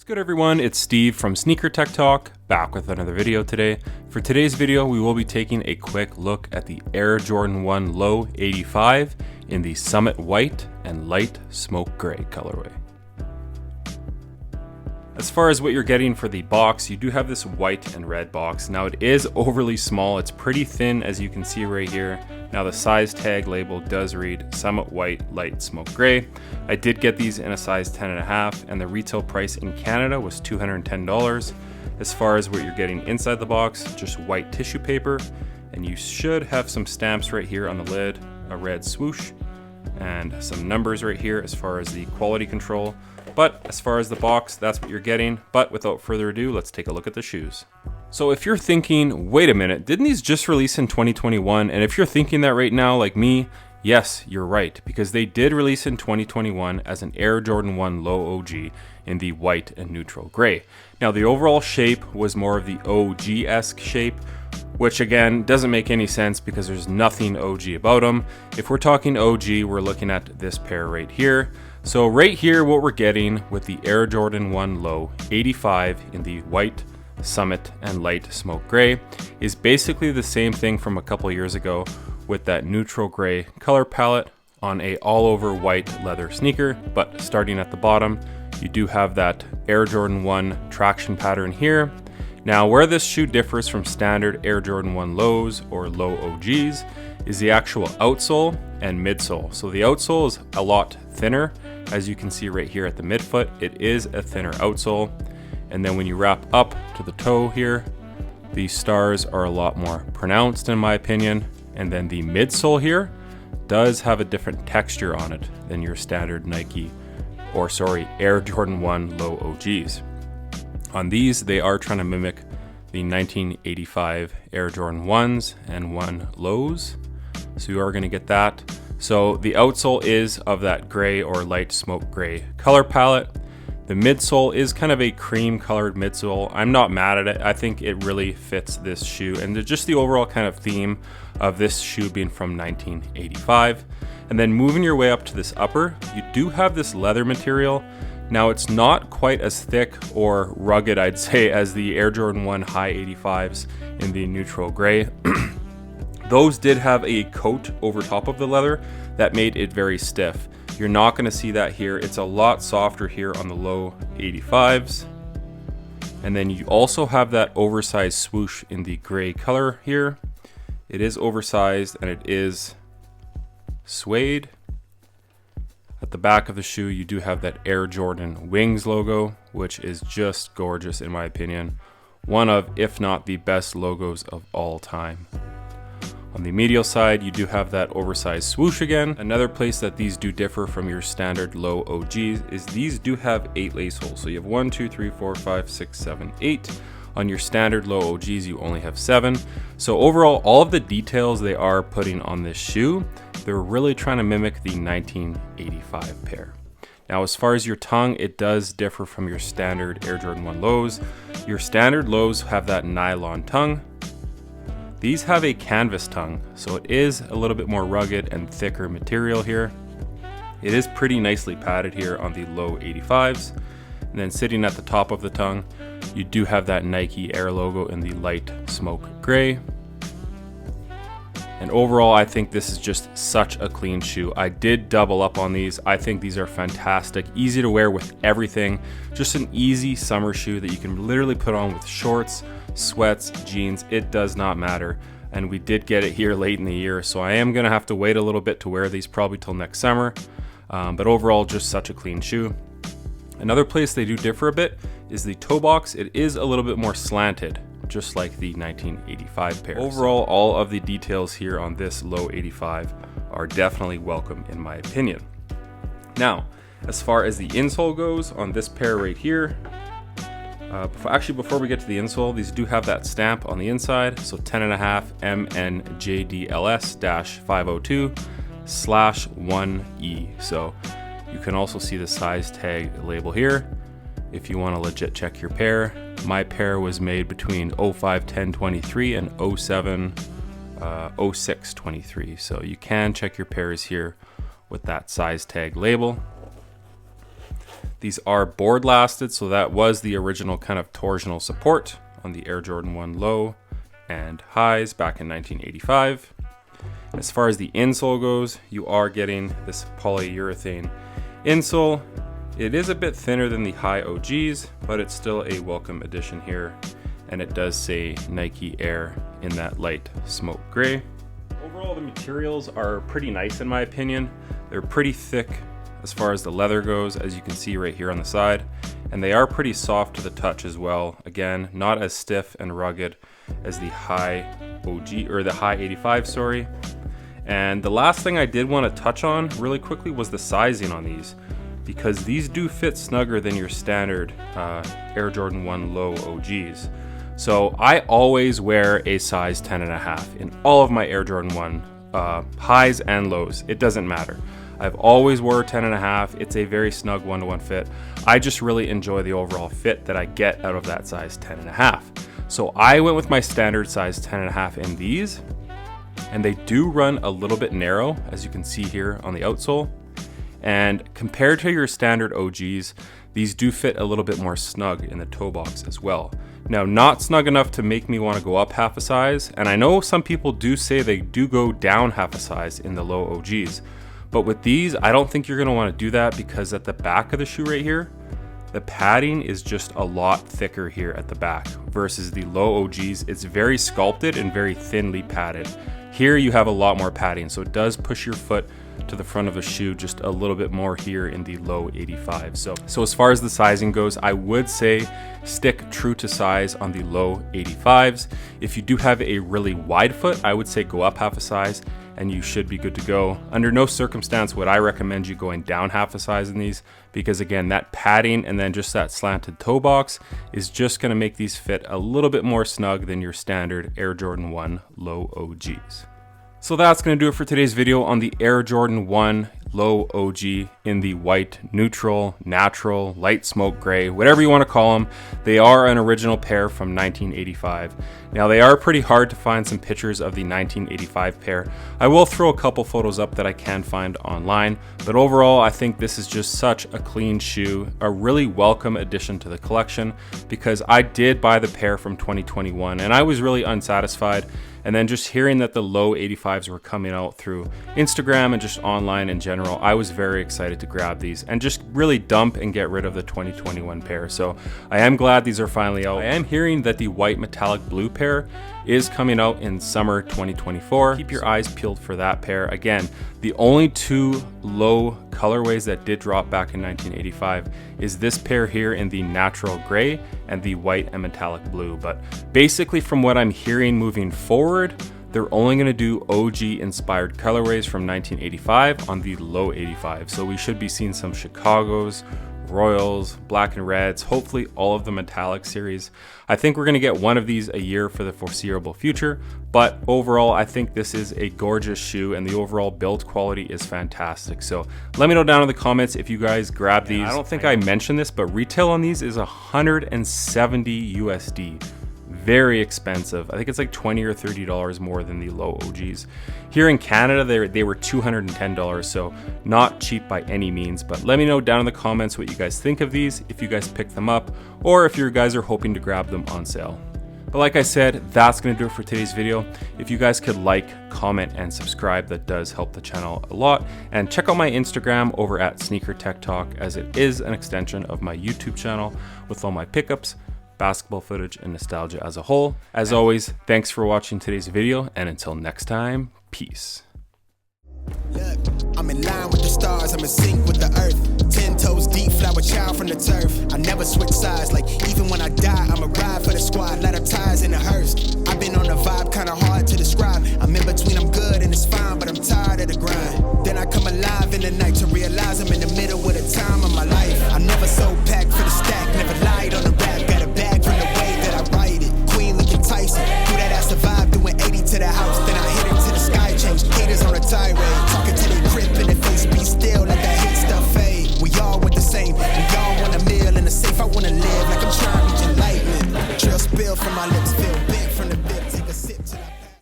Good everyone, it's Steve from Sneaker Tech Talk, back with another video today. For today's video, we will be taking a quick look at the Air Jordan 1 Low 85 in the Summit White and Light Smoke Gray colorway. As far as what you're getting for the box, you do have this white and red box. Now it is overly small, it's pretty thin as you can see right here. Now the size tag label does read Summit White Light Smoke Gray. I did get these in a size 10.5 and the retail price in Canada was $210. As far as what you're getting inside the box, just white tissue paper, and you should have some stamps right here on the lid, a red swoosh, and some numbers right here as far as the quality control. But as far as the box, that's what you're getting. But without further ado, let's take a look at the shoes. So if you're thinking, wait a minute, didn't these just release in 2021? And if you're thinking that right now, like me, yes, you're right, because they did release in 2021 as an Air Jordan 1 Low OG in the white and neutral gray. Now the overall shape was more of the OG-esque shape, which again doesn't make any sense because there's nothing OG about them. If we're talking OG, we're looking at this pair right here. So right here, what we're getting with the Air Jordan 1 Low 85 in the white, Summit, and light smoke gray is basically the same thing from a couple years ago with that neutral gray color palette on a all over white leather sneaker. But starting at the bottom, you do have that Air Jordan 1 traction pattern here. Now where this shoe differs from standard Air Jordan 1 Lows or Low OGs is the actual outsole and midsole. So the outsole is a lot thinner. As you can see right here at the midfoot, it is a thinner outsole. And then when you wrap up to the toe here, the stars are a lot more pronounced in my opinion. And then the midsole here does have a different texture on it than your standard Nike, or sorry, Air Jordan 1 Low OGs. On these, they are trying to mimic the 1985 Air Jordan 1s and 1 Lows. So you are going to get that. So the outsole is of that gray or light smoke gray color palette. The midsole is kind of a cream colored midsole. I'm not mad at it. I think it really fits this shoe and just the overall kind of theme of this shoe being from 1985. And then moving your way up to this upper, you do have this leather material. Now it's not quite as thick or rugged, I'd say, as the Air Jordan 1 High 85s in the neutral gray. Those did have a coat over top of the leather that made it very stiff. You're not going to see that here. It's a lot softer here on the Low 85s. And then you also have that oversized swoosh in the gray color here. It is oversized and it is suede. At the back of the shoe, you do have that Air Jordan Wings logo, which is just gorgeous in my opinion. One of, if not the best logos of all time. On the medial side, you do have that oversized swoosh again. Another place that these do differ from your standard Low OGs is these do have 8 lace holes. So you have 1, 2, 3, 4, 5, 6, 7, 8. On your standard Low OGs, you only have 7. So overall, all of the details they are putting on this shoe, they're really trying to mimic the 1985 pair. Now, as far as your tongue, it does differ from your standard Air Jordan 1 Lows. Your standard Lows have that nylon tongue. These have a canvas tongue, so it is a little bit more rugged and thicker material here. It is pretty nicely padded here on the Low 85s. And then sitting at the top of the tongue, you do have that Nike Air logo in the light smoke gray. And overall, I think this is just such a clean shoe. I did double up on these. I think these are fantastic, easy to wear with everything. Just an easy summer shoe that you can literally put on with shorts, sweats, jeans, it does not matter. And we did get it here late in the year, so I am gonna have to wait a little bit to wear these probably till next summer. But overall, just such a clean shoe. Another place they do differ a bit is the toe box. It is a little bit more slanted, just like the 1985 pair. Overall, all of the details here on this Low 85 are definitely welcome in my opinion. Now, as far as the insole goes on this pair right here, before we get to the insole, these do have that stamp on the inside. So 10.5 MNJDLS-502/1E. So you can also see the size tag label here if you want to legit check your pair. My pair was made between 05/10/23 and 07/06/23. So you can check your pairs here with that size tag label. These are board lasted, so that was the original kind of torsional support on the Air Jordan 1 low and highs back in 1985. As far as the insole goes, you are getting this polyurethane insole. It is a bit thinner than the high OGs, but it's still a welcome addition here. And it does say Nike Air in that light smoke gray. Overall, the materials are pretty nice in my opinion. They're pretty thick as far as the leather goes, as you can see right here on the side. And they are pretty soft to the touch as well. Again, not as stiff and rugged as the high OG, or the high 85, sorry. And the last thing I did want to touch on really quickly was the sizing on these, because these do fit snugger than your standard Air Jordan 1 low OGs. So I always wear a size 10.5 in all of my Air Jordan 1 highs and lows. It doesn't matter. I've always wore 10.5. It's a very snug 1-to-1 fit. I just really enjoy the overall fit that I get out of that size 10.5. So I went with my standard size 10.5 in these, and they do run a little bit narrow, as you can see here on the outsole. And compared to your standard OGs, these do fit a little bit more snug in the toe box as well. Now, not snug enough to make me want to go up half a size, and I know some people do say they do go down half a size in the low OGs, but with these, I don't think you're going to want to do that, because at the back of the shoe right here, the padding is just a lot thicker here at the back versus the low OGs. It's very sculpted and very thinly padded. Here you have a lot more padding, so it does push your foot to the front of the shoe just a little bit more here in the low 85. So as far as the sizing goes, I would say stick true to size on the low 85s. If you do have a really wide foot, I would say go up half a size and you should be good to go. Under no circumstance would I recommend you going down half a size in these, because again, that padding and then just that slanted toe box is just gonna make these fit a little bit more snug than your standard Air Jordan 1 low OGs. So that's going to do it for today's video on the Air Jordan 1 low OG in the white, neutral, natural, light smoke gray, whatever you want to call them. They are an original pair from 1985. Now, they are pretty hard to find some pictures of the 1985 pair. I will throw a couple photos up that I can find online, but overall I think this is just such a clean shoe, a really welcome addition to the collection, because I did buy the pair from 2021 and I was really unsatisfied. And then just hearing that the low 85s were coming out through Instagram and just online in general, I was very excited to grab these and just really dump and get rid of the 2021 pair. So I am glad these are finally out. I am hearing that the white metallic blue pair is coming out in summer 2024. Keep your eyes peeled for that pair. Again, the only two low colorways that did drop back in 1985 is this pair here in the natural gray and the white and metallic blue. But basically from what I'm hearing moving forward, they're only going to do OG inspired colorways from 1985 on the low 85. So we should be seeing some Chicagos, Royals, black and reds, hopefully all of the metallic series. I think we're going to get one of these a year for the foreseeable future, but overall I think this is a gorgeous shoe and the overall build quality is fantastic. So let me know down in the comments if you guys grab these. I don't think I mentioned this, but retail on these is 170 USD. Very expensive. I think it's like $20 or $30 more than the low OGs. Here in Canada, they were $210, so not cheap by any means. But let me know down in the comments what you guys think of these, if you guys picked them up, or if you guys are hoping to grab them on sale. But like I said, that's going to do it for today's video. If you guys could like, comment, and subscribe, that does help the channel a lot. And check out my Instagram over at Sneaker Tech Talk, as it is an extension of my YouTube channel with all my pickups, basketball footage, and nostalgia as a whole. As always, thanks for watching today's video, and until next time, peace. Look, I'm in line with the stars, I'm in sync with the earth. 10 toes deep, flower child from the turf. I never switch sides, like even when I die, I'm a ride for the squad, ladder ties in the hearse. I've been on a vibe, kinda hard to describe. I'm in between, I'm good and it's fine, but I'm tired of the grind. Then I come alive in the night to realize I'm in the